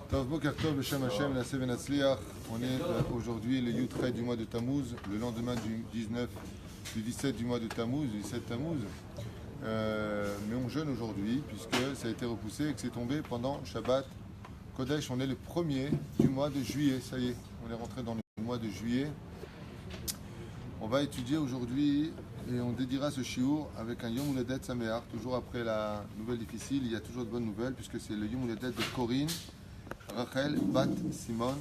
Tov Boker Tov, Beshem Hashem, Nasseh Venatzliach. On est aujourd'hui le Yud-Chet du mois de Tammuz, le lendemain du 17 du mois de Tammuz, du 17 Tammuz. Mais on jeûne aujourd'hui puisque ça a été repoussé et que c'est tombé pendant Shabbat Kodesh. On est le premier du mois de juillet, ça y est, on est rentré dans le mois de juillet. On va étudier aujourd'hui et on dédiera ce shiur avec un Yom Houledet Sameach. Toujours après la nouvelle difficile, il y a toujours de bonnes nouvelles puisque c'est le Yom Houledet de Corinne, Rachel, Bat, Simon,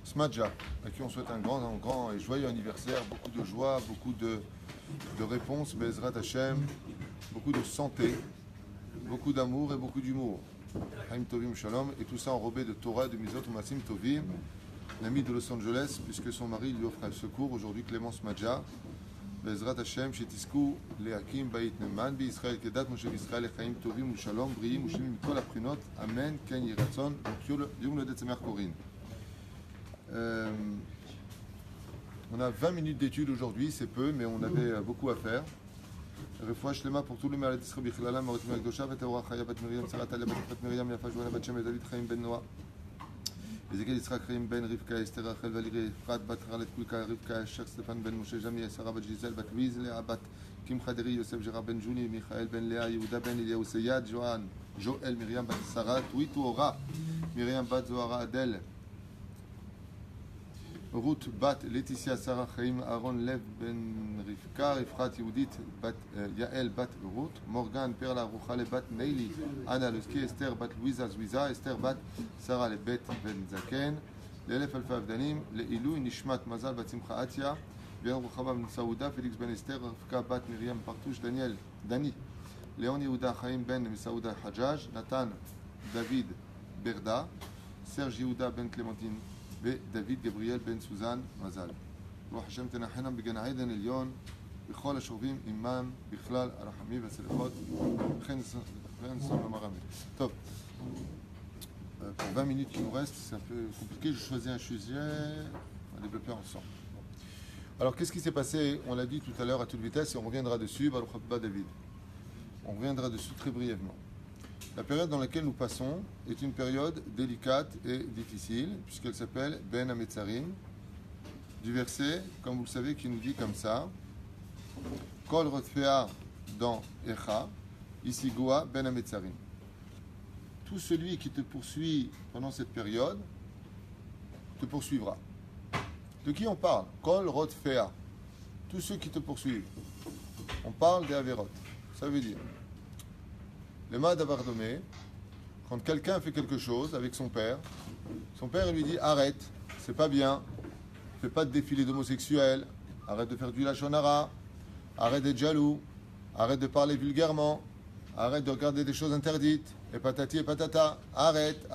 Smadja, à qui on souhaite un grand et joyeux anniversaire, beaucoup de joie, beaucoup de réponses, Bezrat Hashem, beaucoup de santé, beaucoup d'amour et beaucoup d'humour. Chaim Tovim Shalom, et tout ça enrobé de Torah, de Mizot, Umasim Tovim, l'ami de Los Angeles, puisque son mari lui offre un secours, aujourd'hui Clémence Madja, Bezrat Hashem, Shetisku, Leakim, Bait Neman, Bi Israël, Kedat, Moshe Israël, Chaim Tovim, Shalom, Briim, Ushim, Mikol Aprinot, Amen, Ken Yiratzon, Yom Ledet Samer Korin. On a 20 minutes d'études aujourd'hui, c'est peu, mais on avait beaucoup à faire. Refoua Shlema pour tous les malades d'Israël, Bichlala, Marotim Akdosha, Veteora Chaya, Bat Miriam, Saratalia, Bat Miriam, Yafa, Joana, Bat Shem, David, Chaim Ben Noah. Ezekiel Yitzhak Chaim Ben Rivka, Esther Rachel Valérie Efrat, Bat Ralet Kulka, Rivka, Cher Stéphane Ben Moshe Jami, Sarah Bat Gisèle, Bat Louise, Léa Bat Kim Khaderi, Yosef Gérard Ben Juni, Michael Ben Léa, Yehuda Ben Eliaou Seyad, Joël Myriam Bat Sarah, Touitou Ora, Myriam Bat Zohara Adel, Ruth Bat Laetitia Sarah Chaim Aaron Lev Ben Rivka, Efrat Yehudit Bat Yael Bat Ruth, Morgan Perla Rouchale Bat Neili, Anna Leski, Esther Bat Louisa Zouiza, Esther Bat Sarah Lebet Ben Zaken, L'Elef Alfa Avdanim, Leilou Nishmat Mazal Bat Simcha Atia, Bien Rouchaba Ben Saouda, Félix Ben Esther, Rivka Bat Myriam Partouche, Dani, Léon Yehuda Chaim Ben Saouda Hajjaj, Nathan David Berda, Serge Yehuda Ben Clémentine ודוד גבריאל בן סוזן מזל. ברוך השם תנחנם בגן העדן עליון בכל השוכבים עמם בכלל הרחמים והסליחות וכן נשום למרמי. טוב, pour 20 minutes qui nous restent, c'est un peu compliqué. Je choisis un sujet à développer ensemble. Alors, qu'est-ce qui s'est passé? On l'a dit tout à l'heure à toute vitesse et on reviendra dessus. Baruch Abba David. On reviendra dessus très brièvement. La période dans laquelle nous passons est une période délicate et difficile, puisqu'elle s'appelle Ben Hametzarim, du verset, comme vous le savez, qui nous dit comme ça, Kol Rotfea dans Echa, ici Goa Ben Hametzarim. Tout celui qui te poursuit pendant cette période te poursuivra. De qui on parle? Kol Rotfea. Tous ceux qui te poursuivent. On parle des Averot. Ça veut dire le Mad Avardomé, quand quelqu'un fait quelque chose avec son père lui dit arrête, c'est pas bien, fais pas de défilé d'homosexuels, arrête de faire du lachon hara, arrête d'être jaloux, arrête de parler vulgairement, arrête de regarder des choses interdites, et patati et patata, arrête,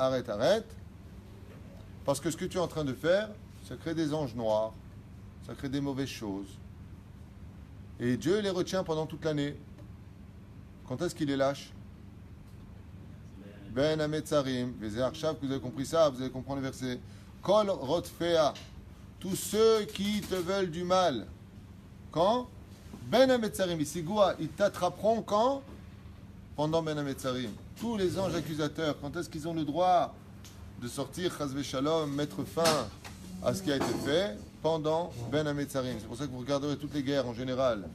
parce que ce que tu es en train de faire, ça crée des anges noirs, ça crée des mauvaises choses. Et Dieu les retient pendant toute l'année. Quand est-ce qu'il les lâche? Ben Hametzarim, vous avez compris ça, vous allez comprendre le verset. Kol Rotfea, tous ceux qui te veulent du mal. Quand? Ben Hametzarim, ici Goua, ils t'attraperont quand? Pendant Ben Hametzarim. Tous les anges accusateurs, quand est-ce qu'ils ont le droit de sortir, Chazve Shalom, mettre fin à ce qui a été fait? Pendant Ben Hametzarim. C'est pour ça que vous regarderez toutes les guerres en général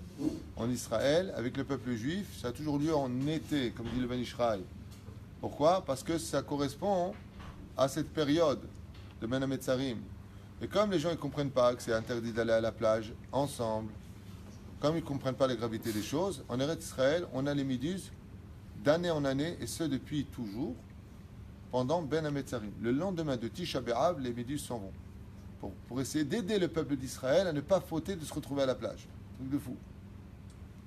en Israël, avec le peuple juif, ça a toujours lieu en été, comme dit le Ben Ishraï. Pourquoi? Parce que ça correspond à cette période de Ben Hametzarim. Et comme les gens ne comprennent pas que c'est interdit d'aller à la plage ensemble, comme ils ne comprennent pas la gravité des choses, en Eretz Israël, on a les Miduses d'année en année, et ce depuis toujours, pendant Ben Hametzarim. Le lendemain de Tisha B'Av, les Miduses s'en vont. Pour essayer d'aider le peuple d'Israël à ne pas fauter de se retrouver à la plage. Truc de fou.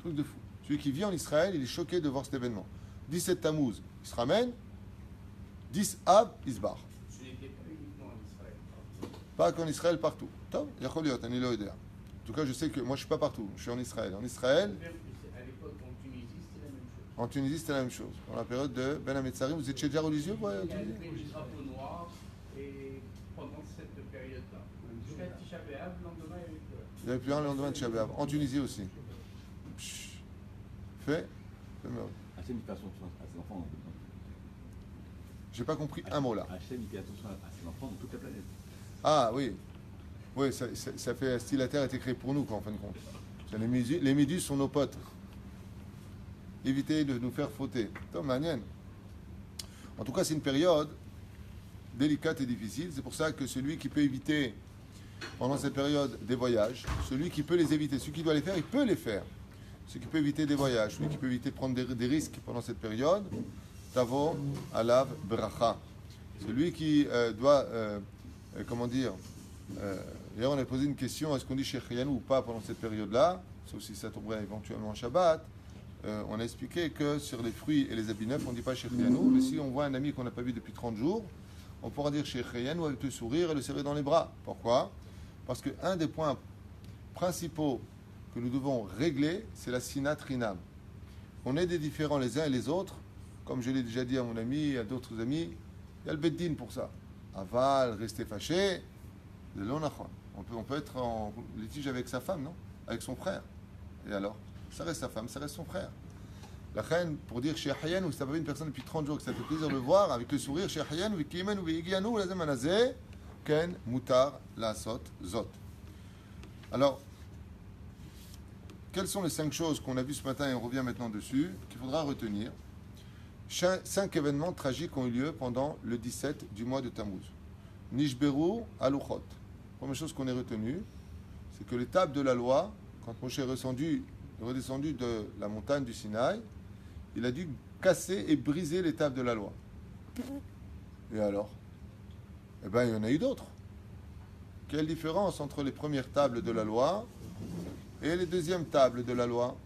Truc de fou. Celui qui vit en Israël, il est choqué de voir cet événement. 17 Tammuz, il se ramène. 10 Av, il se barre. Ce n'était pas uniquement en Israël. Pas qu'en Israël, partout. En tout cas, je sais que moi, je ne suis pas partout. Je suis en Israël. En Israël, À l'époque, en Tunisie, c'était la même chose. en Tunisie, c'était la même chose. Dans la période de Ben Hametzarim, vous étiez déjà religieux? Il y avait des drapeaux noirs et pendant cette période-là. Jusqu'à Tisha B'Av, le lendemain, il y avait plus rien. Il n'y avait plus rien le lendemain de Tisha B'Av. En Tunisie aussi. Fait. C'est une façon à ses enfants. J'ai pas compris un mot là. Hachem, il fait attention à ses enfants dans toute la planète. Ah oui. Oui, ça fait style la Terre a été créée pour nous, quoi, en fin de compte. Les méduses sont nos potes. Évitez de nous faire fauter. Tom, manienne. En tout cas, c'est une période délicate et difficile. C'est pour ça que celui qui peut éviter pendant cette période des voyages, celui qui peut les éviter, celui qui doit les faire, il peut les faire. Celui qui peut éviter des voyages, celui qui peut éviter de prendre des risques pendant cette période, Tavo Alav Bracha. Celui qui doit, comment dire, d'ailleurs on a posé une question, est-ce qu'on dit Shechianu ou pas pendant cette période-là, sauf si ça tomberait éventuellement en Shabbat. On a expliqué que sur les fruits et les habits neufs, on ne dit pas Shechianu, mais si on voit un ami qu'on n'a pas vu depuis 30 jours, on pourra dire Shechianu avec le sourire et le serrer dans les bras. Pourquoi? Parce qu'un des points principaux que nous devons régler, c'est la sinat rinam. On est des différents les uns et les autres, comme je l'ai déjà dit à mon ami, à d'autres amis, il y a le beddin pour ça. Aval, rester fâché, de l'onachon. On peut être en litige avec sa femme, non? Avec son frère. Et alors? Ça reste sa femme, ça reste son frère. La reine, pour dire chez Hayan, ou si tu n'as pas vu une personne depuis 30 jours, que ça fait plaisir de le voir, avec le sourire, chez Hayan, ou Vikimen, ou Vigianou, la Zemanazé, Ken, Mutar, la Sot, Zot. Alors, quelles sont les 5 choses qu'on a vues ce matin et on revient maintenant dessus, qu'il faudra retenir? 5 événements tragiques ont eu lieu pendant le 17 du mois de Tammuz. Nishberu Aluchot. Première chose qu'on ait retenue, c'est que les tables de la loi, quand Moshe est redescendu de la montagne du Sinaï, il a dû casser et briser les tables de la loi. Et alors? Eh bien, il y en a eu d'autres. Quelle différence entre les premières tables de la loi et les deuxièmes tables de la loi?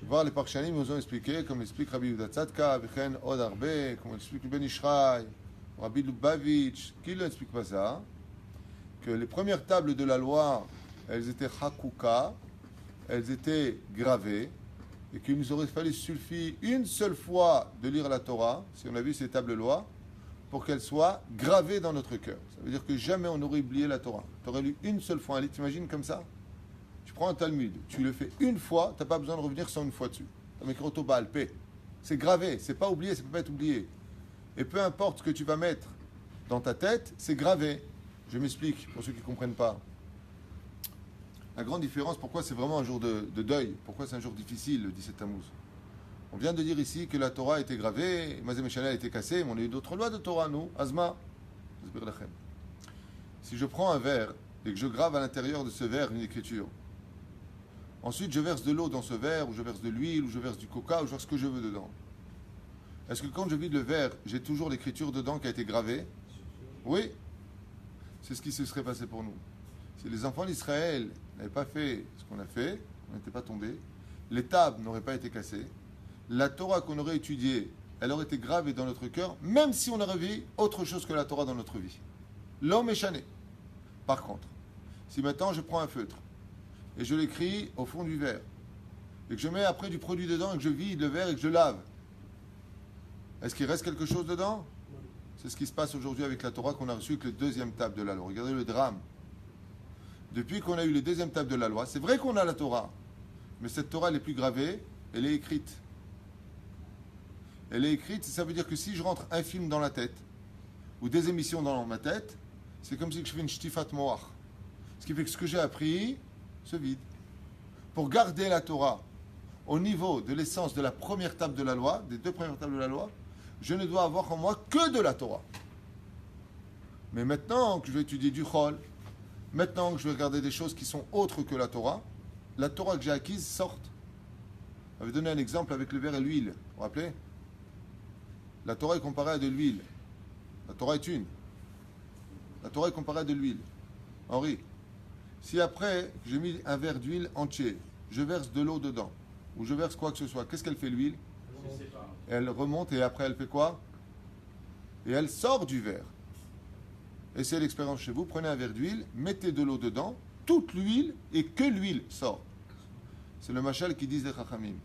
Voir les Parchanim nous ont expliqué, comme l'explique Rabbi Yehuda Tzadka, Vichen Od Arbe, comme l'explique Ben Ishraï, Rabbi Lubavitch, qui ne l'explique pas ça, que les premières tables de la loi, elles étaient Hakuka, elles étaient gravées, et qu'il nous aurait fallu suffire une seule fois de lire la Torah, si on a vu ces tables de loi, pour qu'elles soient gravées dans notre cœur. Ça veut dire que jamais on n'aurait oublié la Torah. Tu aurais lu une seule fois un livre, t'imagines comme ça? Tu prends un Talmud, tu le fais une fois, tu n'as pas besoin de revenir 101 fois dessus. C'est gravé, c'est pas oublié, ça ne peut pas être oublié. Et peu importe ce que tu vas mettre dans ta tête, c'est gravé. Je m'explique, pour ceux qui ne comprennent pas. La grande différence, pourquoi c'est vraiment un jour de deuil, pourquoi c'est un jour difficile, le 17 Tammuz. On vient de dire ici que la Torah a été gravée, Mazé Meshana a été cassée, mais on a eu d'autres lois de Torah, nous, Azma. Si je prends un verre et que je grave à l'intérieur de ce verre une écriture, ensuite je verse de l'eau dans ce verre, ou je verse de l'huile, ou je verse du coca, ou je verse ce que je veux dedans. Est-ce que quand je vide le verre, j'ai toujours l'écriture dedans qui a été gravée? Oui. C'est ce qui se serait passé pour nous. Si les enfants d'Israël n'avaient pas fait ce qu'on a fait, on n'était pas tombés, les tables n'auraient pas été cassées, la Torah qu'on aurait étudiée, elle aurait été gravée dans notre cœur, même si on aurait vu autre chose que la Torah dans notre vie. L'homme est chané. Par contre, si maintenant je prends un feutre et je l'écris au fond du verre, et que je mets après du produit dedans et que je vide le verre et que je lave, est-ce qu'il reste quelque chose dedans? C'est ce qui se passe aujourd'hui avec la Torah qu'on a reçue avec le deuxième table de la loi. Regardez le drame. Depuis qu'on a eu le deuxième table de la loi, c'est vrai qu'on a la Torah, mais cette Torah elle est plus gravée, elle est écrite. Elle est écrite, ça veut dire que si je rentre un film dans la tête, ou des émissions dans ma tête, c'est comme si je fais une shtifat moach. Ce qui fait que ce que j'ai appris se vide. Pour garder la Torah au niveau de l'essence de la première table de la loi, des 2 premières tables de la loi, je ne dois avoir en moi que de la Torah. Mais maintenant que je vais étudier du Chol, maintenant que je vais regarder des choses qui sont autres que la Torah que j'ai acquise sorte. Je vais donner un exemple avec le verre et l'huile. Vous vous rappelez? La Torah est comparée à de l'huile. La Torah est une. La Torah est comparée à de l'huile. Henri, si après j'ai mis un verre d'huile entier, je verse de l'eau dedans, ou je verse quoi que ce soit, qu'est-ce qu'elle fait l'huile? Elle remonte et après elle fait quoi? Et elle sort du verre. Essayez l'expérience chez vous, prenez un verre d'huile, mettez de l'eau dedans, toute l'huile et que l'huile sort. C'est le machal qui dit des chachamim.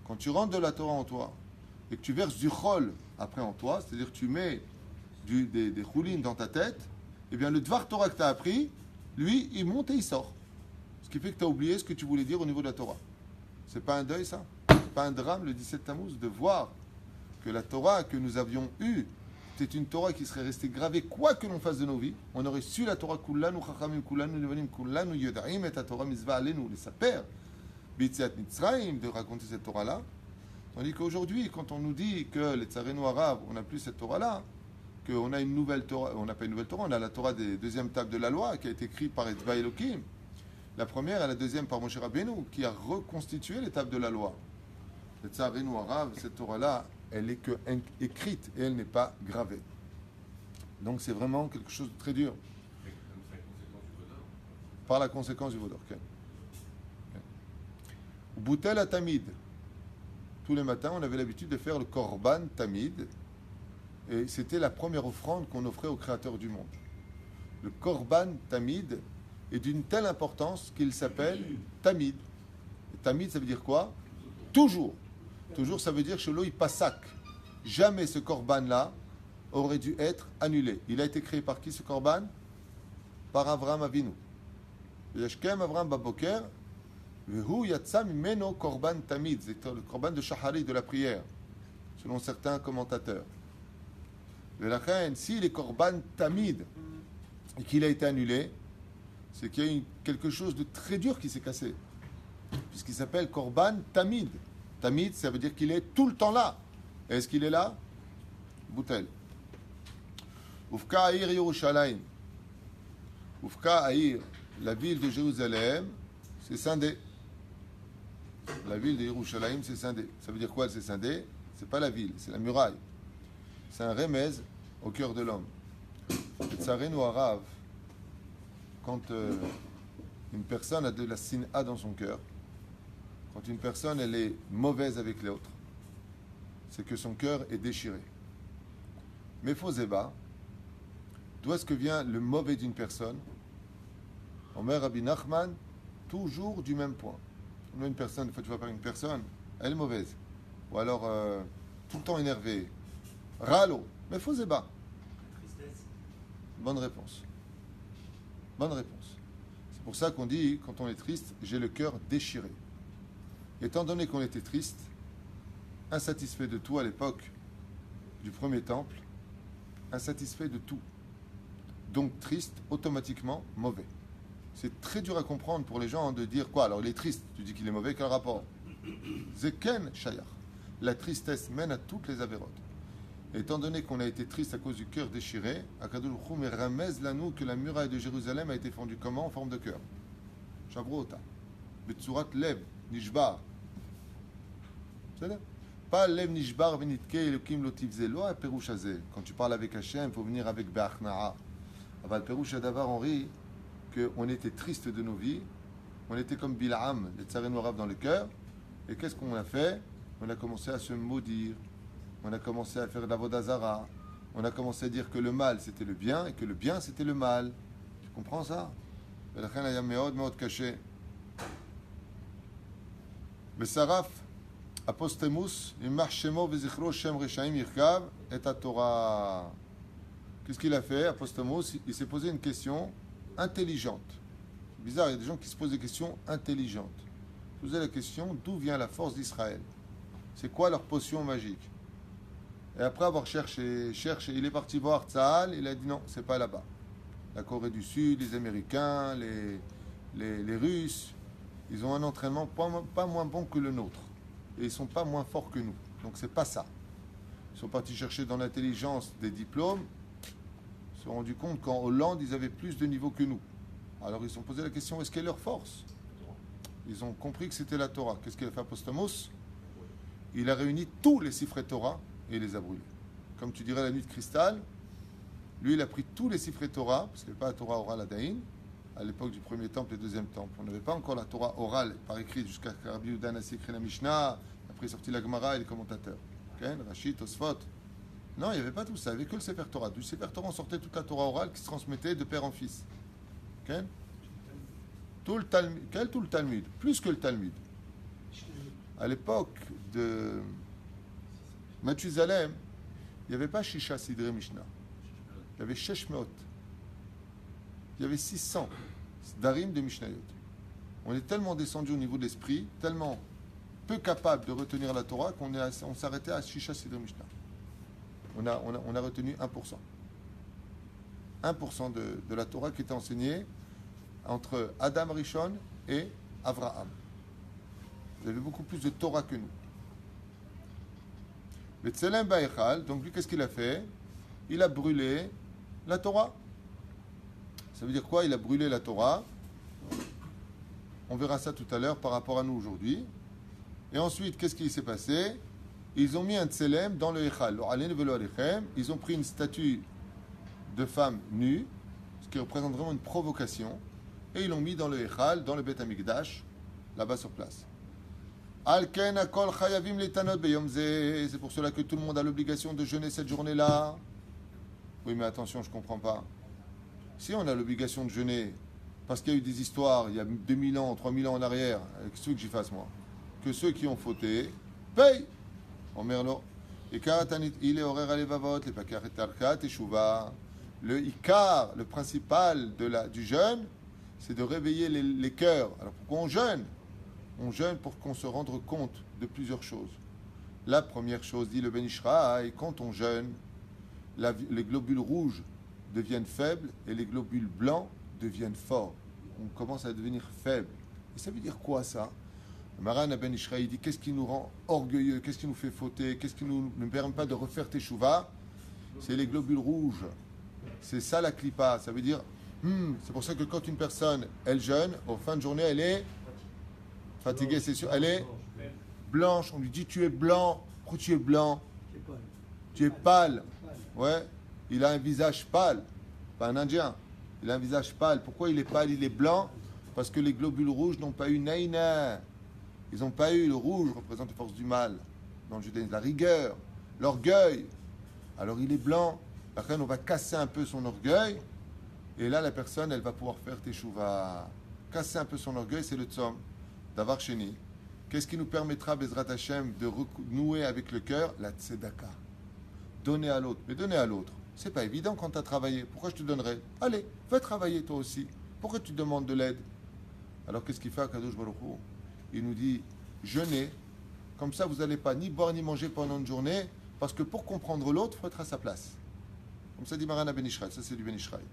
Quand tu rentres de la Torah en toi et que tu verses du chol après en toi, c'est-à-dire que tu mets des choulines dans ta tête, eh bien le dvar Torah que tu as appris, lui, il monte et il sort. Ce qui fait que tu as oublié ce que tu voulais dire au niveau de la Torah. C'est pas un deuil ça? C'est pas un drame le 17 Tammuz de voir que la Torah que nous avions eue c'était une Torah qui serait restée gravée quoi que l'on fasse de nos vies. On aurait su la Torah Kullanu, Chachamim Kullanu, Nevanim Kullanu, Yodaim, et la Torah Mizva Alenu, les Saper, B'Yetziat Mitzrayim, de raconter cette Torah-là. Tandis qu'aujourd'hui, quand on nous dit que les Tsarenu arabes, on n'a plus cette Torah-là, qu'on a une nouvelle Torah, on n'a pas une nouvelle Torah, on a la Torah des deuxième table de la loi qui a été écrite par Etzba Elohim. La première et la deuxième par Moshe Rabbeinu, qui a reconstitué les tables de la loi. Les Tsarenu arabes, cette Torah-là, elle est que écrite et elle n'est pas gravée. Donc c'est vraiment quelque chose de très dur. Par la conséquence du Vaudor. Okay. Boutel à Tamid. Tous les matins, on avait l'habitude de faire le Korban Tamid. Et c'était la première offrande qu'on offrait au Créateur du monde. Le Korban Tamid est d'une telle importance qu'il s'appelle Tamid. Et Tamid, ça veut dire quoi? Toujours. Toujours, ça veut dire Shelo Passak. Jamais ce Korban-là aurait dû être annulé. Il a été créé par qui ce Korban? Par Avraham Avinu. Yashkem Avraham Baboker. Vehu Yatsa Mimeno Korban Tamid. C'est le Korban de Shahari, de la prière, selon certains commentateurs. La reine, si les Korban Tamid et qu'il a été annulé, c'est qu'il y a eu quelque chose de très dur qui s'est cassé. Puisqu'il s'appelle Korban Tamid. Tamid, ça veut dire qu'il est tout le temps là. Est-ce qu'il est là? Boutel. Ufka Aïr Yerushalayim. Ufka Aïr, la ville de Jérusalem, c'est scindé. La ville de Yerushalayim, c'est scindé. Ça veut dire quoi, c'est scindé? C'est pas la ville, c'est la muraille. C'est un remez au cœur de l'homme. Le Tsarenu arabe, quand une personne a de la sin'a dans son cœur, quand une personne elle est mauvaise avec l'autre, c'est que son cœur est déchiré. Mais Foseba, d'où est-ce que vient le mauvais d'une personne? Omer Rabbi Nachman, toujours du même point. On a une personne, des fois tu vas par une personne, elle est mauvaise. Ou alors tout le temps énervée. Ralo, mais Foseba. Bonne réponse. Bonne réponse. C'est pour ça qu'on dit, quand on est triste, j'ai le cœur déchiré. Étant donné qu'on était triste, insatisfait de tout à l'époque du premier temple, insatisfait de tout. Donc triste, automatiquement mauvais. C'est très dur à comprendre pour les gens de dire quoi? Alors il est triste, tu dis qu'il est mauvais, quel rapport? Zeken Shayar. La tristesse mène à toutes les avérotes. Étant donné qu'on a été triste à cause du cœur déchiré, Akadosh Baruch Hu ramez lanou que la muraille de Jérusalem a été fondue comment? En forme de cœur. Shavrota. Betsurat lev, nishbar. C'est-à-dire pas lev nishbar venitke elokim lotivze lo a perouche azé. Quand tu parles avec Hachem, il faut venir avec be'achna'a. Aval perouche adavar, on rit qu'on était triste de nos vies. On était comme Bil'am, les Tsarenu arabes dans le cœur. Et qu'est-ce qu'on a fait? On a commencé à se maudire. On a commencé à faire de la vodazara. On a commencé à dire que le mal c'était le bien et que le bien c'était le mal. Tu comprends ça? caché. Besaraf apostemus immarchemo vezichro shem reshaim yirkav et Torah. Qu'est-ce qu'il a fait, Apostemus? Il s'est posé une question intelligente. C'est bizarre, il y a des gens qui se posent des questions intelligentes. Posez la question, d'où vient la force d'Israël? C'est quoi leur potion magique? Et après avoir cherché, il est parti voir Tzahal, il a dit non, c'est pas là-bas. La Corée du Sud, les Américains, les Russes, ils ont un entraînement pas moins bon que le nôtre. Et ils ne sont pas moins forts que nous. Donc c'est pas ça. Ils sont partis chercher dans l'intelligence des diplômes, ils se sont rendus compte qu'en Hollande, ils avaient plus de niveau que nous. Alors ils se sont posé la question, est-ce quelle est leur force? Ils ont compris que c'était la Torah. Qu'est-ce qu'il a fait Apostemus? Il a réuni tous les siffrets Torah et les a brûlés. Comme tu dirais la nuit de cristal, lui il a pris tous les siffrets Torah, parce qu'il n'y avait pas la Torah orale à Daïn, à l'époque du premier temple et deuxième temple. On n'avait pas encore la Torah orale par écrit jusqu'à Rabbi Yehuda Hanassi écrit la Mishnah, après sorti la Gemara et les commentateurs. Okay? Rachid, Tosfot. Non, il n'y avait pas tout ça, il n'y avait que le Sefer Torah. Du Sefer Torah, on sortait toute la Torah orale qui se transmettait de père en fils. Okay? Tout le Talmud, quel tout le Talmud? Plus que le Talmud. À l'époque de Mathusalem, il n'y avait pas Shisha Sidre Mishnah. Il y avait Sheshmeot. Il y avait 600 Darim de Mishnayot. On est tellement descendu au niveau de l'esprit, tellement peu capable de retenir la Torah qu'on s'arrêtait à Shisha Sidre Mishnah. on a retenu 1%. 1% de la Torah qui était enseignée entre Adam Rishon et Avraham. Vous avez beaucoup plus de Torah que nous. Le Tselem Baïchal, donc lui, qu'est-ce qu'il a fait? Il a brûlé la Torah. Ça veut dire quoi? Il a brûlé la Torah. On verra ça tout à l'heure par rapport à nous aujourd'hui. Et ensuite, qu'est-ce qui s'est passé? Ils ont mis un Tselem dans le Echal. Ils ont pris une statue de femme nue, ce qui représente vraiment une provocation, et ils l'ont mis dans le Echal, dans le Beth Amikdash, là-bas sur place. C'est pour cela que tout le monde a l'obligation de jeûner cette journée-là. Oui, mais attention, je ne comprends pas. Si on a l'obligation de jeûner, parce qu'il y a eu des histoires, il y a 2000 ans, 3000 ans en arrière, qu'est-ce que tu veux que j'y fasse, moi? Que ceux qui ont fauté payent. En merlot. Et il est horaire à l'evavot, les pakaretarkat et chouva. Le ikar, le principal du jeûne, c'est de réveiller les cœurs. Alors pourquoi on jeûne? On jeûne pour qu'on se rende compte de plusieurs choses. La première chose, dit le Ben Ishraï, quand on jeûne, les globules rouges deviennent faibles et les globules blancs deviennent forts. On commence à devenir faible. Et ça veut dire quoi ça? Maran Ben Ishraï dit qu'est-ce qui nous rend orgueilleux, qu'est-ce qui nous fait fauter, qu'est-ce qui ne permet pas de refaire Teshuvah? C'est les globules rouges. C'est ça la klipa. Ça veut dire, c'est pour ça que quand une personne, elle jeûne, au fin de journée, elle est fatiguée, c'est sûr, elle est blanche. On lui dit tu es blanc. Pourquoi tu es blanc? Tu es pâle. Ouais, il a un visage pâle. Pas un Indien. Il a un visage pâle. Pourquoi il est pâle? Il est blanc parce que les globules rouges n'ont pas eu naïna. Ils n'ont pas eu, le rouge représente la force du mal dans le judaïsme, la rigueur, l'orgueil. Alors il est blanc, après on va casser un peu son orgueil, et là la personne elle va pouvoir faire teshuva. Casser un peu son orgueil, c'est le tzom, d'avoir chéni. Qu'est-ce qui nous permettra, Bezrat Hashem, de renouer avec le cœur? La tzedaka. Donner à l'autre. Mais donner à l'autre, c'est pas évident quand tu as travaillé. Pourquoi je te donnerais? Allez, fais travailler toi aussi. Pourquoi tu demandes de l'aide? Alors qu'est-ce qu'il fait à Kadosh Baruch Hu? Il nous dit, jeûnez, comme ça vous n'allez pas ni boire ni manger pendant une journée, parce que pour comprendre l'autre, il faut être à sa place. Comme ça dit Marana Ben Ishraï, ça c'est du Ben Ishraï.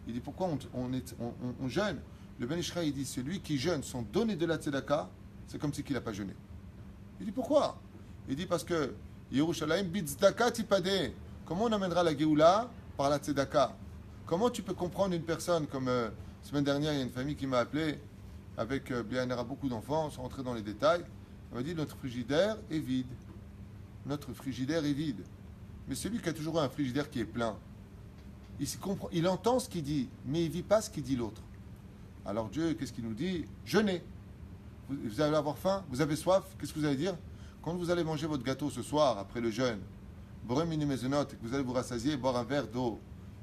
Il dit, pourquoi on jeûne? Le Ben Ishraï, il dit, celui qui jeûne sans donner de la tzedaka, c'est comme si il n'a pas jeûné. Il dit, pourquoi? Il dit, parce que, Yerushalayim bitzdaka tipade. Comment on amènera la Géoula? Par la tzedaka. Comment tu peux comprendre une personne, comme semaine dernière, il y a une famille qui m'a appelé, avec bien beaucoup d'enfants, sans rentrer dans les détails. On m'a dit notre frigidaire est vide. Notre frigidaire est vide. Mais celui qui a toujours un frigidaire qui est plein, il entend ce qu'il dit, mais il ne vit pas ce qu'il dit l'autre. Alors Dieu, qu'est-ce qu'il nous dit? Jeûnez. Vous allez avoir faim, vous avez soif, qu'est-ce que vous allez dire? Quand vous allez manger votre gâteau ce soir, après le jeûne, que vous allez vous rassasier et boire un verre d'eau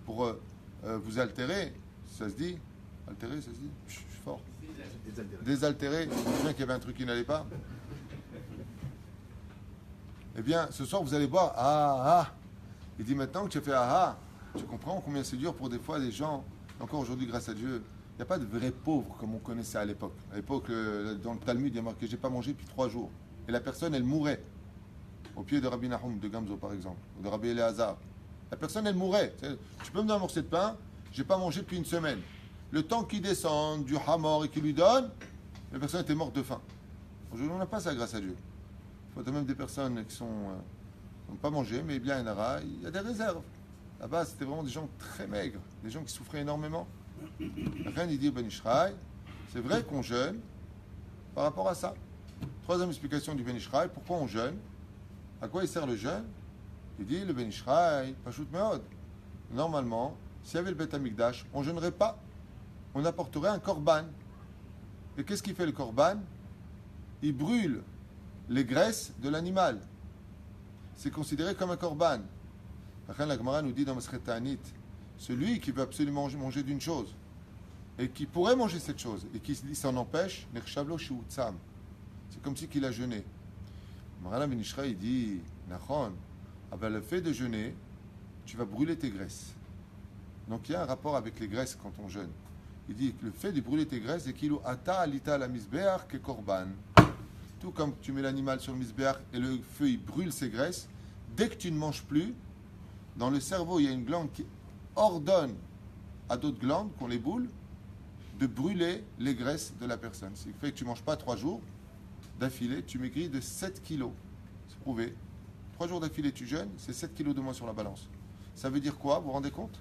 pour vous altérer, ça se dit? Altérer, ça se dit? Je suis fort. Désaltéré, je me souviens qu'il y avait un truc qui n'allait pas. Eh bien, ce soir, vous allez boire. Il dit maintenant que tu as fait tu comprends combien c'est dur pour des fois les gens, encore aujourd'hui, grâce à Dieu, il n'y a pas de vrais pauvres comme on connaissait à l'époque. À l'époque, dans le Talmud, il y a marqué j'ai pas mangé depuis 3 jours. Et la personne, elle mourait. Au pied de Rabbi Nahum de Gamzo, par exemple, ou de Rabbi Eleazar. La personne, elle mourait. Tu peux me donner un morceau de pain? J'ai pas mangé depuis une semaine. Le temps qu'il descende du hamor et qu'il lui donne, la personne était morte de faim. Aujourd'hui, on n'a pas ça grâce à Dieu. Il faut même des personnes qui n'ont pas mangé, mais bien il y a des réserves. Là-bas, c'était vraiment des gens très maigres, des gens qui souffraient énormément. Rien il dit Ben Ishraï, c'est vrai qu'on jeûne par rapport à ça. Troisième explication du Ben Ishraï, pourquoi on jeûne? À quoi il sert le jeûne? Il dit le Ben Ishraï, Pashut Meod. Normalement, s'il y avait le Beth Amikdash, on ne jeûnerait pas. On apporterait un korban. Et qu'est-ce qu'il fait le korban? Il brûle les graisses de l'animal. C'est considéré comme un korban. La Gemara nous dit dans Masechet Ta'anit, celui qui veut absolument manger d'une chose et qui pourrait manger cette chose et qui s'en empêche, c'est comme si qu'il a jeûné. Marana Ben Ishraï il dit, Nachon, le fait de jeûner, tu vas brûler tes graisses. Donc il y a un rapport avec les graisses quand on jeûne. Il dit que le fait de brûler tes graisses est qu'il ata alita la misbeach que korban. Tout comme tu mets l'animal sur le misbeach et le feu il brûle ses graisses, dès que tu ne manges plus, Dans le cerveau, il y a une glande qui ordonne à d'autres glandes, qu'on les boule, de brûler les graisses de la personne. Ce qui fait que tu ne manges pas 3 jours d'affilée, tu maigris de 7 kilos. C'est prouvé. 3 jours d'affilée, tu jeûnes, c'est 7 kilos de moins sur la balance. Ça veut dire quoi, vous vous rendez compte?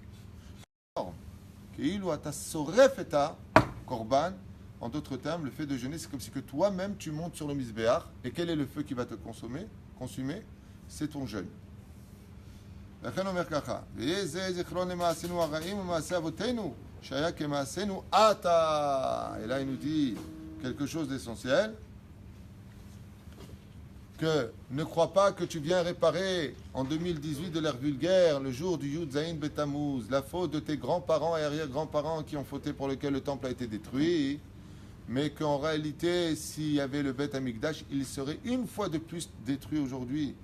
Korban, en d'autres termes, le fait de jeûner, c'est comme si que toi-même tu montes sur le misbéach. Et quel est le feu qui va te consumer? C'est ton jeûne. Et là, il nous dit quelque chose d'essentiel, que ne crois pas que tu viens réparer en 2018 de l'ère vulgaire, le jour du Yud Zayin Betamuz, la faute de tes grands-parents et arrière-grands-parents qui ont fauté pour lequel le temple a été détruit, mais qu'en réalité, s'il y avait le Bet Amikdash, il serait une fois de plus détruit aujourd'hui.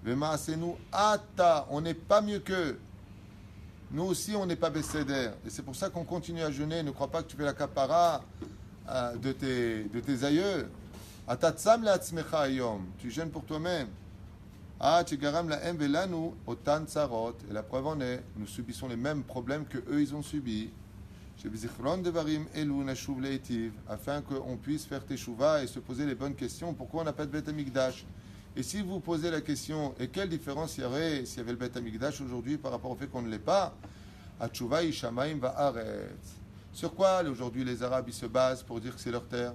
Vema, c'est nous, Ata, on n'est pas mieux qu'eux. Nous aussi, on n'est pas Besséder. Et c'est pour ça qu'on continue à jeûner. Ne crois pas que tu fais la kapara de tes aïeux. Atatsam la atzmecha ayom. Tu jeûnes pour toi-même. Tigaram la em velanu otan tsarot. Et la preuve en est, nous subissons les mêmes problèmes que eux ils ont subis. Afin qu'on puisse faire teshuva et se poser les bonnes questions. Pourquoi on n'a pas de Bet Amikdash? Et si vous posez la question, et quelle différence il y aurait s'il y avait le Bet Amikdash aujourd'hui par rapport au fait qu'on ne l'ait pas? Atshuva ishamaim va'aretz. Sur quoi aujourd'hui les Arabes ils se basent pour dire que c'est leur terre?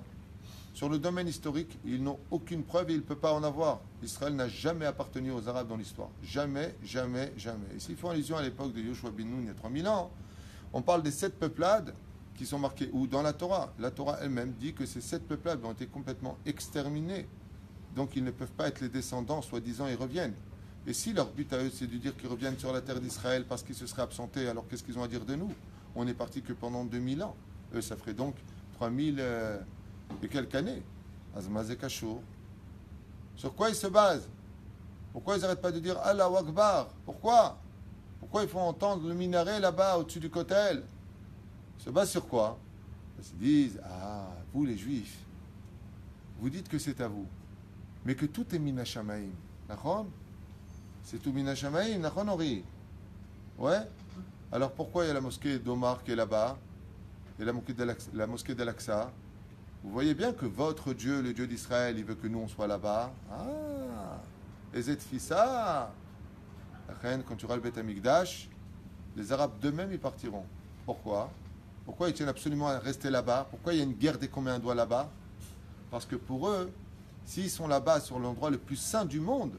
Sur le domaine historique, ils n'ont aucune preuve et ils ne peuvent pas en avoir. Israël n'a jamais appartenu aux Arabes dans l'histoire. Jamais, jamais, jamais. Et s'ils font allusion à l'époque de Yoshua bin Nun il y a 3000 ans, on parle des 7 peuplades qui sont marquées, ou dans la Torah elle-même dit que ces 7 peuplades ont été complètement exterminées. Donc ils ne peuvent pas être les descendants, soi-disant, ils reviennent. Et si leur but à eux, c'est de dire qu'ils reviennent sur la terre d'Israël parce qu'ils se seraient absentés, alors qu'est-ce qu'ils ont à dire de nous? On n'est parti que pendant 2000 ans. Eux, ça ferait donc 3000 et quelques années. Azmazé Kachour. Sur quoi ils se basent? Pourquoi ils n'arrêtent pas de dire Allah Akbar? Pourquoi il faut entendre le minaret là-bas, au-dessus du kotel? Ils se basent sur quoi? Ils se disent, vous les juifs, vous dites que c'est à vous, mais que tout est Minashamaïm. Nachon? C'est tout Minashamaïm, Nachon Ori? Ouais? Alors pourquoi il y a la mosquée d'Omar qui est là-bas, et la mosquée d'Al-Aqsa? Vous voyez bien que votre Dieu, le Dieu d'Israël, il veut que nous on soit là-bas. Et cette fissa, quand tu auras le Bet Amikdash, les Arabes d'eux-mêmes ils partiront. Pourquoi ils tiennent absolument à rester là-bas? Pourquoi il y a une guerre des combien doigts là-bas? Parce que pour eux, s'ils sont là-bas sur l'endroit le plus saint du monde,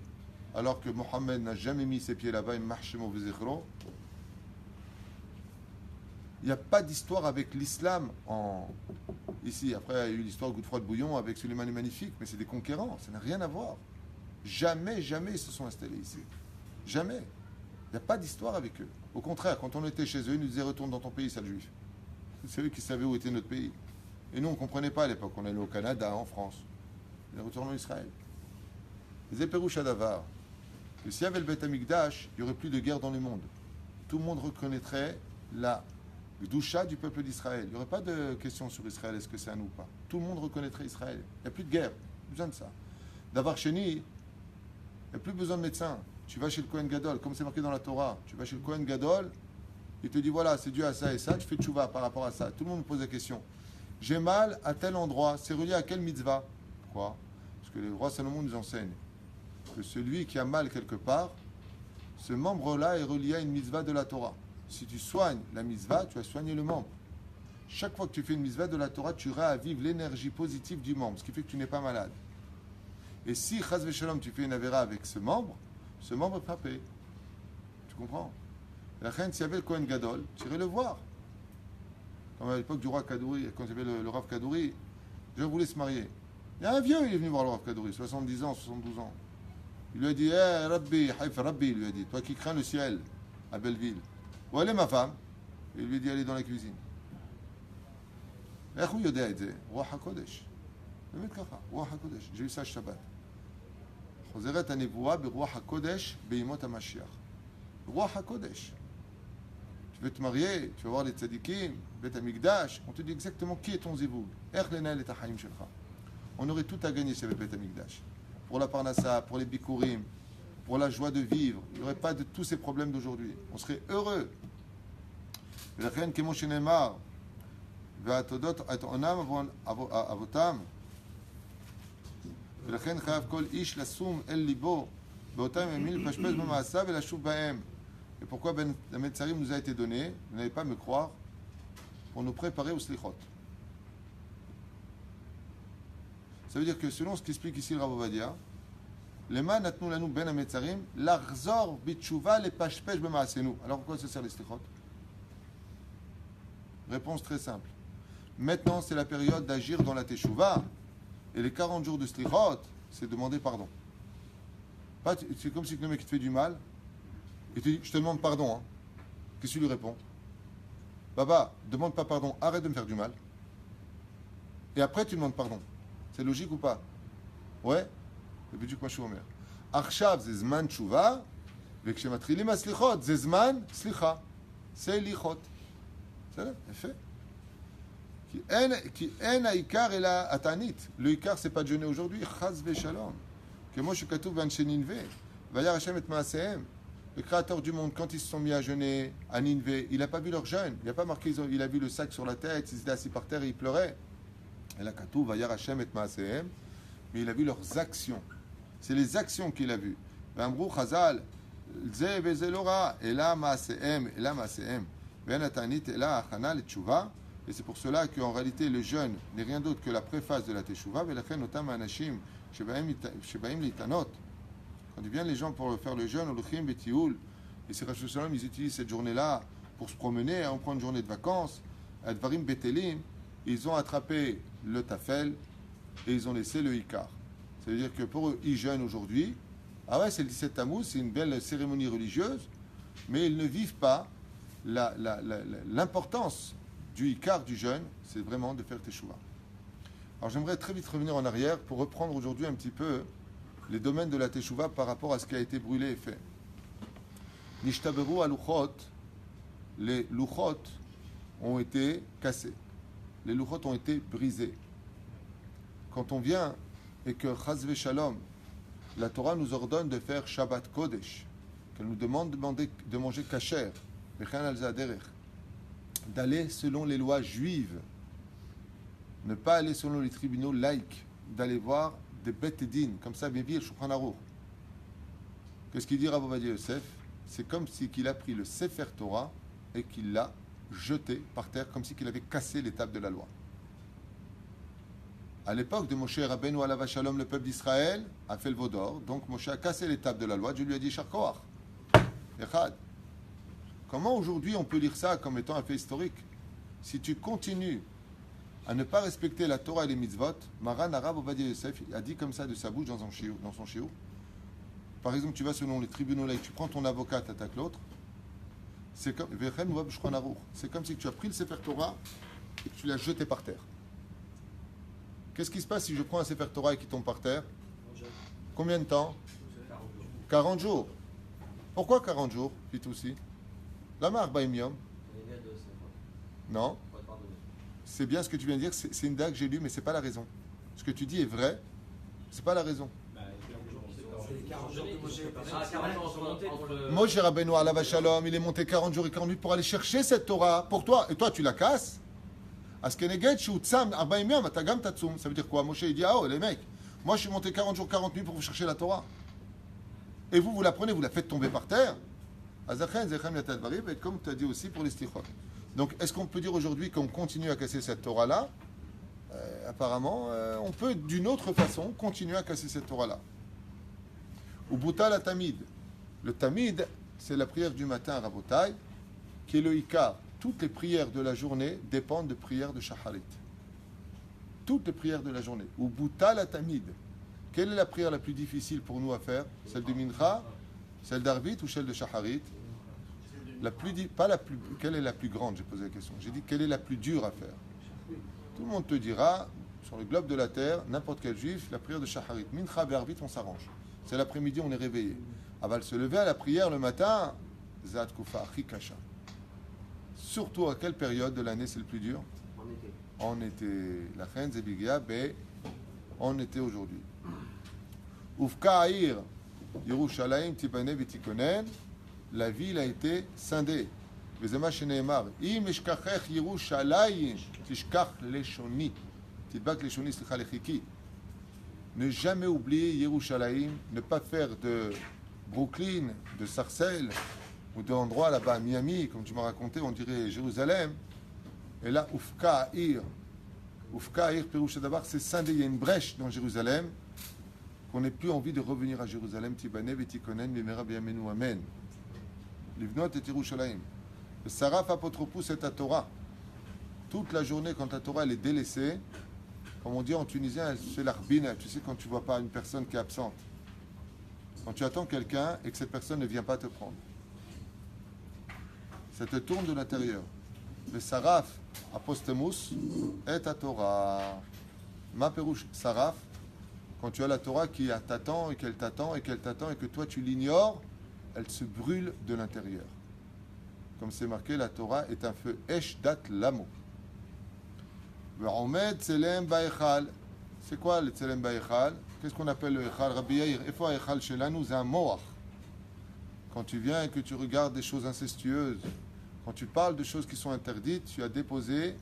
alors que Mohammed n'a jamais mis ses pieds là-bas, il n'y a pas d'histoire avec l'islam ici. Après, il y a eu l'histoire de Godefroy de Bouillon avec Suleiman le Magnifique, mais c'est des conquérants, ça n'a rien à voir. Jamais ils se sont installés ici. Jamais. Il n'y a pas d'histoire avec eux. Au contraire, quand on était chez eux, ils nous disaient retourne dans ton pays, sale juif. C'est eux qui savaient où était notre pays. Et nous, on ne comprenait pas à l'époque. On allait au Canada, en France. Ils retournent en Israël. Les Éperouches Adavar, que s'il y avait le Bet Amikdash, il n'y aurait plus de guerre dans le monde. Tout le monde reconnaîtrait la Gdusha du peuple d'Israël. Il n'y aurait pas de question sur Israël, est-ce que c'est un ou pas. Tout le monde reconnaîtrait Israël. Il n'y a plus de guerre. Pas besoin de ça. D'avoir chéni, il n'y a plus besoin de médecin. Tu vas chez le Kohen Gadol, comme c'est marqué dans la Torah. Tu vas chez le Kohen Gadol, il te dit voilà, c'est dû à ça et ça, tu fais tchouva par rapport à ça. Tout le monde me pose la question. J'ai mal à tel endroit, c'est relié à quelle mitzvah? Pourquoi? Parce que le roi Salomon nous enseigne que celui qui a mal quelque part, ce membre-là est relié à une mitzvah de la Torah. Si tu soignes la mitzvah, tu vas soigner le membre. Chaque fois que tu fais une mitzvah de la Torah, tu réavives l'énergie positive du membre, ce qui fait que tu n'es pas malade. Et si, chas v'shalom, tu fais une avéra avec ce membre est frappé. Tu comprends? La reine, s'il y avait le Kohen Gadol, tu irais le voir. Comme à l'époque du roi Kadouri, quand il y avait le Rav Kadouri, je voulais se marier. Il y a un vieux, il est venu voir le Rav Kadouri, 70 ans, 72 ans. Il lui a dit, Rabbi, Haïf Rabbi, il lui a dit, toi qui crains le ciel, à Belleville, où elle est ma femme? Et il lui a dit, elle est dans la cuisine. J'ai eu ça Shabbat. חוזרת הנבואה ברוח הקודש בימות המשיח. רוח הקודש. Tu veux te marier, tu vas voir les tzadikim, Bet Amikdash, on te dit exactement qui est ton zivoug. איך לנהל את החיים שלך. On aurait tout à gagner si avait Bet Amikdash. Pour la parnassa, pour les bikurim, pour la joie de vivre. Il n'y aurait pas de tous ces problèmes d'aujourd'hui. On serait heureux. ולכן כמו שנאמר, והתודות עונם אבותם, ולכן חייב כל איש לשום אל ליבו באותם ימים לפשפש במעשיו ולשוב בהם. Et pourquoi Ben Metzarim nous a été donné, vous n'allez pas me croire, pour nous préparer aux slichot. Ça veut dire que selon ce qu'explique ici le Rav Ovadia, למה נתנו לנו בין המצרים? לחזור בתשובה לפשפש במעשינו. Alors pourquoi ça sert les slichot? Réponse très simple. Maintenant, c'est la période d'agir dans la teshuva. Et les 40 jours de slichot, c'est demander pardon. C'est comme si le mec te fait du mal. Et tu dis, je te demande pardon. Hein. Qu'est-ce que tu lui réponds? Baba, demande pas pardon, arrête de me faire du mal. Et après, tu demandes pardon. C'est logique ou pas? Ouais? זה בדיוק מה שהוא אומר. עכשיו זה זמן תשובה, וכשמתחילים הסליחות, זה זמן סליחה. סליחות. בסדר? יפה. כי אין העיקר אלא התענית. Le עיקר c'est pas de jeûner aujourd'hui, חס ושלום. כמו שכתוב באנשי נינווה, וירא השם את מעשיהם. Le créateur du monde, quand ils se sont mis à jeûner à Ninvé, il n'a pas vu leur jeûne. Il n'a pas marqué, il a vu le sac sur la tête, ils étaient assis par terre et ils pleuraient. Et là, כתוב, וירא השם את מעשיהם, mais il a vu leurs actions. C'est les actions qu'il a vues. ואמרו חז"ל, זה וזה לא רע, אלא מעשיהם, אלא מעשיהם. ואין התענית אלא ההכנה לתשובה. Et c'est pour cela qu'en réalité, le jeûne n'est rien d'autre que la préface de la teshuva. ולכן אותם האנשים שבאים להתענות, quand viennent les gens pour faire le jeûne, הולכים בטיול, et c'est Rosh Hashanah, ils utilisent cette journée-là pour se promener, on prend une journée de vacances, à Dvarim Betelim, ils ont attrapé le tafel et ils ont laissé le ikar. C'est-à-dire que pour eux, ils jeûnent aujourd'hui. Ah ouais, c'est le 17 Tammuz, c'est une belle cérémonie religieuse, mais ils ne vivent pas l'importance du ikar du jeûne, c'est vraiment de faire teshuva. Alors j'aimerais très vite revenir en arrière pour reprendre aujourd'hui un petit peu les domaines de la teshuva par rapport à ce qui a été brûlé et fait. Nishtaberu aluchot, les luchot ont été cassés. Les luchot ont été brisés. Quand on vient et que chas v'shalom, la Torah nous ordonne de faire Shabbat Kodesh, qu'elle nous demande de manger kasher, d'aller selon les lois juives, ne pas aller selon les tribunaux laïcs, d'aller voir des bêtes din, comme ça, Bévi et Shulchan Aruch. Qu'est-ce qu'il dit Rav Ovadia Yosef? C'est comme si qu'il a pris le Sefer Torah et qu'il l'a jeté par terre, comme si qu'il avait cassé les tables de la loi. À l'époque de Moshe Rabbeinu alav shalom, le peuple d'Israël a fait le veau d'or, donc Moshe a cassé les tables de la loi, Dieu lui a dit Shar Koach. Echad. Comment aujourd'hui on peut lire ça comme étant un fait historique? Si tu continues à ne pas respecter la Torah et les mitzvot, Maran Rav Ovadia Yosef a dit comme ça de sa bouche dans son shiur. Par exemple, tu vas selon les tribunaux laïcs, tu prends ton avocat, tu attaques l'autre. C'est comme si tu as pris le Sefer Torah et que tu l'as jeté par terre. Qu'est-ce qui se passe si je prends un Sefer Torah et qu'il tombe par terre? Combien de temps? 40 jours. Pourquoi 40 jours, Fitoussi? Lama Arbaim Yom? Non. C'est bien ce que tu viens de dire, c'est une dague que j'ai lue, mais ce n'est pas la raison. Ce que tu dis est vrai, ce n'est pas la raison. Moshe Rabbeinu alav shalom, il est monté 40 jours et 40 nuits pour aller chercher cette Torah pour toi, et toi tu la casses. Ça veut dire quoi? Moshe il dit, ah oh les mecs, moi je suis monté 40 jours 40 nuits pour vous chercher la Torah. Et vous la prenez, vous la faites tomber par terre. Et comme tu as dit aussi pour les stichot. Donc, est-ce qu'on peut dire aujourd'hui qu'on continue à casser cette Torah-là? Apparemment, on peut d'une autre façon continuer à casser cette Torah-là. Ou Bouta la Tamid. Le Tamid, c'est la prière du matin à Rabotai, qui est le Ikar. Toutes les prières de la journée dépendent de prières de Shacharit. Toutes les prières de la journée. Ou Bouta la Tamid. Quelle est la prière la plus difficile pour nous à faire? Celle de Mincha, celle d'Arvit ou celle de Shacharit? Quelle est la plus grande? J'ai posé la question. J'ai dit quelle est la plus dure à faire? Tout le monde te dira, sur le globe de la terre, n'importe quel juif, la prière de Shacharit. Mincha et Arvit, on s'arrange. C'est l'après-midi, on est réveillé. Aval se lever à la prière le matin, Zat Kufa, Chikasha. Surtout à quelle période de l'année c'est le plus dur? En été. La reine Zebigia, en été aujourd'hui. Ufka Aïr, Yerushalayim tibane v'tikonen, la ville a été scindée. Vezema sheneemar, im eshkachech Yerushalayim, tishkach leshoni, tibak leshoni slicha lechiki. Ne jamais oublier Yerushalayim, ne pas faire de Brooklyn, de Sarcelles, ou d'endroits là-bas à Miami, comme tu m'as raconté, on dirait Jérusalem. Et là, Ufka Ha'ir, Pérouche d'abord, c'est scindé. Il y a une brèche dans Jérusalem, qu'on n'ait plus envie de revenir à Jérusalem. Tibanev et Tikonen, Mimera B'Yamenu, Amen. Livnot et Yerushalayim. Le Saraf Apotropous est à Torah. Toute la journée, quand la Torah elle est délaissée, comme on dit en tunisien, c'est l'arbine. Tu sais, quand tu ne vois pas une personne qui est absente. Quand tu attends quelqu'un et que cette personne ne vient pas te prendre. Ça te tourne de l'intérieur. Le Saraf Apostemus est à Torah. Ma Pérouche Saraf, quand tu as la Torah qui t'attend et qu'elle t'attend et qu'elle t'attend et que toi tu l'ignores, elle se brûle de l'intérieur. Comme c'est marqué, la Torah est un feu Eshdat Lamo. Ve'omed Tselem Ba'echal. C'est quoi le Tselem Ba'echal? Qu'est-ce qu'on appelle le Echal? Rabbi Yair, Efo Echal Shelanu, c'est un Moach. Quand tu viens et que tu regardes des choses incestueuses, quand tu parles de choses qui sont interdites, tu as déposé,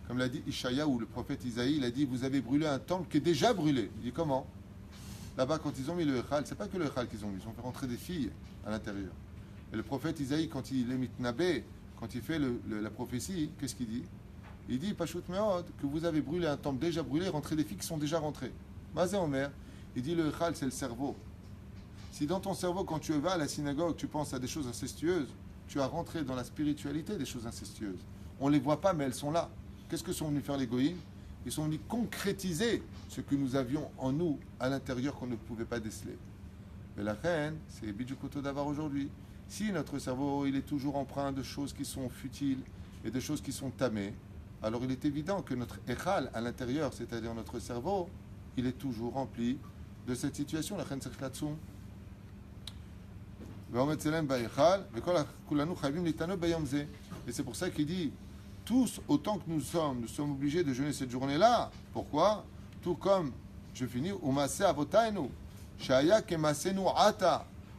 comme l'a dit Ishaïa ou le prophète Isaïe, il a dit, vous avez brûlé un temple qui est déjà brûlé. Il dit, comment? Là-bas, quand ils ont mis le Echal, c'est pas que le Echal qu'ils ont mis, ils ont fait rentrer des filles à l'intérieur. Et le prophète Isaïe, quand il est mitnabé, quand il fait la prophétie, qu'est-ce qu'il dit? Il dit, Pashut Meod, que vous avez brûlé un temple déjà brûlé, rentré des filles qui sont déjà rentrées. Mazé Omer, il dit, le Echal, c'est le cerveau. Si dans ton cerveau, quand tu vas à la synagogue, tu penses à des choses incestueuses, tu as rentré dans la spiritualité des choses incestueuses. On ne les voit pas, mais elles sont là. Qu'est-ce que sont venus faire les goïms? Ils sont venus concrétiser ce que nous avions en nous, à l'intérieur, qu'on ne pouvait pas déceler. Mais la reine, c'est Bidjukoto d'avoir aujourd'hui. Si notre cerveau, il est toujours empreint de choses qui sont futiles et de choses qui sont tamées, alors il est évident que notre echal à l'intérieur, c'est-à-dire notre cerveau, il est toujours rempli de cette situation. La reine Serklatsum. Et c'est pour ça qu'il dit, tous, autant que nous sommes obligés de jeûner cette journée-là. Pourquoi? Tout comme, je finis,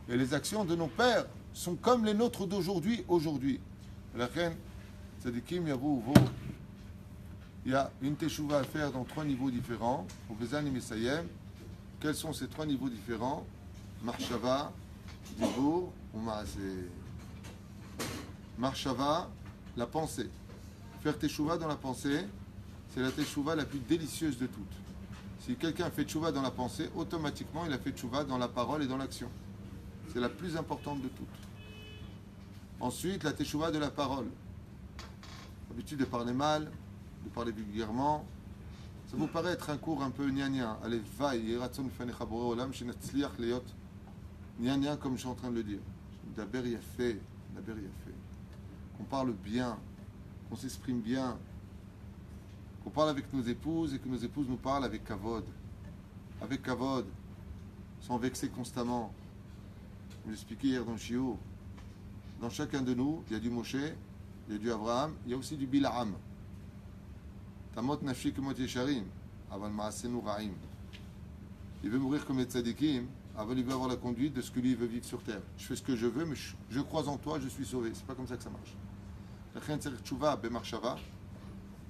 et les actions de nos pères sont comme les nôtres d'aujourd'hui, La reine, Tzadikim, Yavou, il y a une teshuva à faire dans 3 niveaux différents. Quels sont ces 3 niveaux différents? Marshava, Dibour ou Maaseh. Marshava, la pensée. Faire teshuva dans la pensée, c'est la teshuva la plus délicieuse de toutes. Si quelqu'un fait teshuva dans la pensée, automatiquement il a fait teshuva dans la parole et dans l'action. C'est la plus importante de toutes. Ensuite, la teshuva de la parole. L'habitude de parler mal, de parler vulgairement. Ça vous paraît être un cours un peu gna-gna. Allez, vaille, yeratzon fanecha boré olam, shenatzliach leyot gna-gna, comme je suis en train de le dire. Daber yafé, qu'on parle bien, qu'on s'exprime bien, qu'on parle avec nos épouses et que nos épouses nous parlent avec kavod, sans vexer constamment. Je l'expliquais hier dans le Shiur. Dans chacun de nous, il y a du Moshe, il y a du Abraham, il y a aussi du Bilaam. Tamot nafshi kemot yesharim, aval maasenu ra'im. Il veut mourir comme les tzadikim, avant il veut avoir la conduite de ce que lui veut vivre sur terre. Je fais ce que je veux, mais je crois en toi, je suis sauvé. C'est pas comme ça que ça marche. La chen tzarich tshuva bemarshava,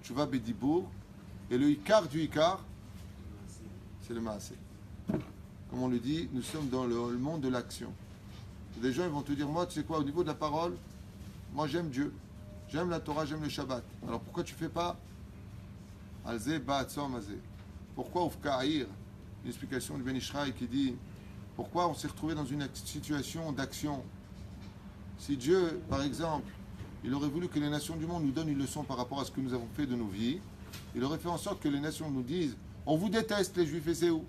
tshuva bedibour, et le ikar du ikar, c'est le maaseh. Comme on le dit, nous sommes dans le monde de l'action. Des gens ils vont te dire, moi tu sais quoi, au niveau de la parole, moi j'aime Dieu, j'aime la Torah, j'aime le Shabbat. Alors pourquoi tu fais pas Alze ba'atzom azeh? Pourquoi Ufka Ha'ir? Une explication de Ben Ishraï qui dit, pourquoi on s'est retrouvé dans une situation d'action? Si Dieu, par exemple, il aurait voulu que les nations du monde nous donnent une leçon par rapport à ce que nous avons fait de nos vies, il aurait fait en sorte que les nations nous disent, on vous déteste les Juifs, et c'est où?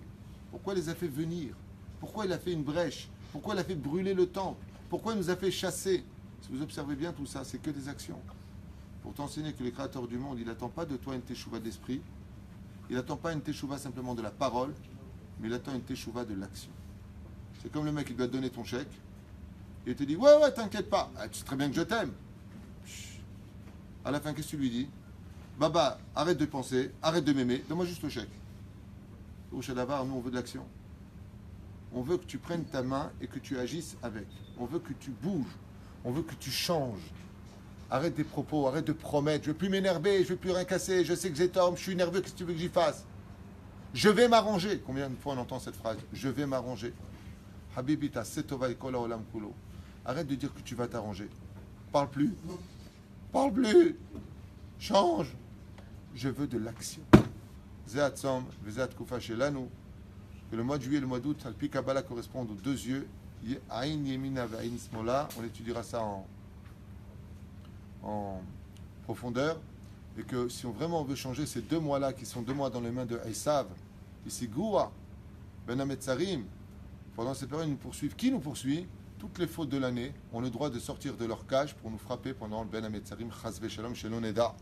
Pourquoi il les a fait venir? Pourquoi il a fait une brèche? Pourquoi il a fait brûler le temple? Pourquoi il nous a fait chasser? Si vous observez bien tout ça, c'est que des actions. Pour t'enseigner que le Créateur du monde, il n'attend pas de toi une teshuva d'esprit, il n'attend pas une teshuva simplement de la parole, mais il attend une teshuva de l'action. C'est comme le mec qui doit te donner ton chèque, et il te dit, ouais, t'inquiète pas, tu sais très bien que je t'aime. À la fin, qu'est-ce que tu lui dis? Baba, arrête de penser, arrête de m'aimer, donne-moi juste le chèque. Au Shadavar, nous on veut de l'action. On veut que tu prennes ta main et que tu agisses avec. On veut que tu bouges. On veut que tu changes. Arrête des propos, arrête de promettre. Je ne veux plus m'énerver, je ne veux plus rien casser. Je sais que j'ai tort, je suis nerveux, qu'est-ce que tu veux que j'y fasse? Je vais m'arranger. Combien de fois on entend cette phrase? Je vais m'arranger. Habibita, setova ikola olam kulo. Arrête de dire que tu vas t'arranger. Parle plus. Parle plus. Change. Je veux de l'action. Zeat Som, Vezat Kufa Shelanu. Que le mois de juillet et le mois d'août, Alpi Kabbalah correspondent aux deux yeux. Aïn Yemina Ve'aïn Smola. On étudiera ça en profondeur. Et que si on vraiment veut changer ces 2 mois-là, qui sont 2 mois dans les mains de Esav, ici Goua, Ben Ametzarim, pendant cette période, ils nous poursuivent. Qui nous poursuit? Toutes les fautes de l'année ont le droit de sortir de leur cage pour nous frapper pendant le Ben Ametzarim, Chazve Shalom, Shelon Eda.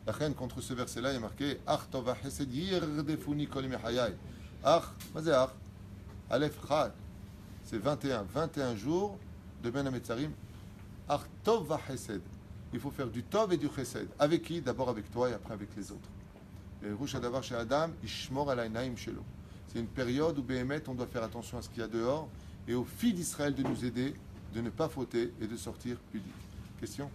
La reine, contre ce verset-là, il est marqué Ach Tova Chesed Yirdefuni Kol Mechayai. Ach, Mazé Ach, Aleph Chad. C'est 21 jours de Ben Ametzarim. Ach Tova Chesed. Il faut faire du Tov et du Chesed. Avec qui? D'abord avec toi et après avec les autres. Et Rouch Adavar chez Adam, Ishmor Alainaim Shelo. C'est une période où Béhémet, on doit faire attention à ce qu'il y a dehors et aux filles d'Israël de nous aider, de ne pas fauter et de sortir pudiques. Question?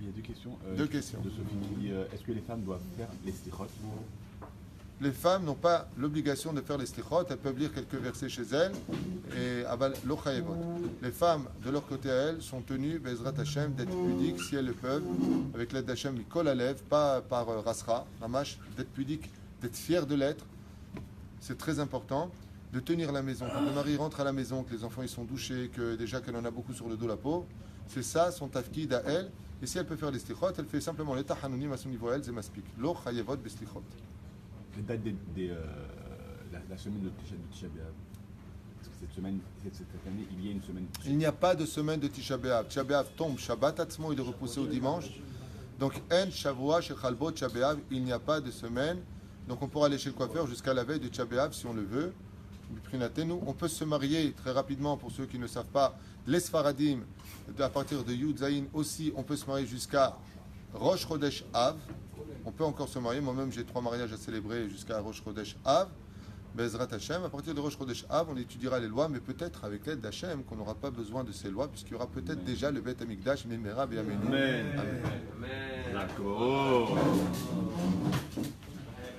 Il y a 2 questions. 2 questions. De Sophie qui dit est-ce que les femmes doivent faire les slichot? Les femmes n'ont pas l'obligation de faire les slichot, elles peuvent lire quelques versets chez elles, et aval lo chayevot. Les femmes, de leur côté à elles, sont tenues, Bezrat Hashem, d'être pudiques si elles le peuvent, avec l'aide d'Hashem, Mikol Alev, pas par Rasra, Ramash, d'être pudiques, d'être fières de l'être. C'est très important de tenir la maison. Quand le mari rentre à la maison, que les enfants ils sont douchés, que déjà qu'elle en a beaucoup sur le dos la peau, c'est ça son tafkid à elle. Et si elle peut faire les slichot, elle fait simplement les tahanounim à son niveau à elle, zemaspik. Lo chayevot beslichot. Les dates la semaine de Tisha B'Av. Parce que cette année, il y a une semaine. Il n'y a pas de semaine de Tisha B'Av. Tisha B'Av tombe Shabbat Atzmo, il est repoussé au dimanche. Donc, En Shavua Shechalbot Tisha B'Av, il n'y a pas de semaine. Donc, on pourra aller chez le coiffeur jusqu'à la veille de Tisha B'Av si on le veut. On peut se marier très rapidement pour ceux qui ne savent pas. Les Sfaradim, à partir de Yud Zayin aussi, on peut se marier jusqu'à Rosh Chodesh Av. On peut encore se marier. Moi-même, j'ai 3 mariages à célébrer jusqu'à Rosh Chodesh Av. Bezrat Hashem. À partir de Rosh Chodesh Av, on étudiera les lois, mais peut-être avec l'aide d'Hashem qu'on n'aura pas besoin de ces lois, puisqu'il y aura peut-être déjà le Beth Amikdash, Mimera, Amen. Amen. D'accord.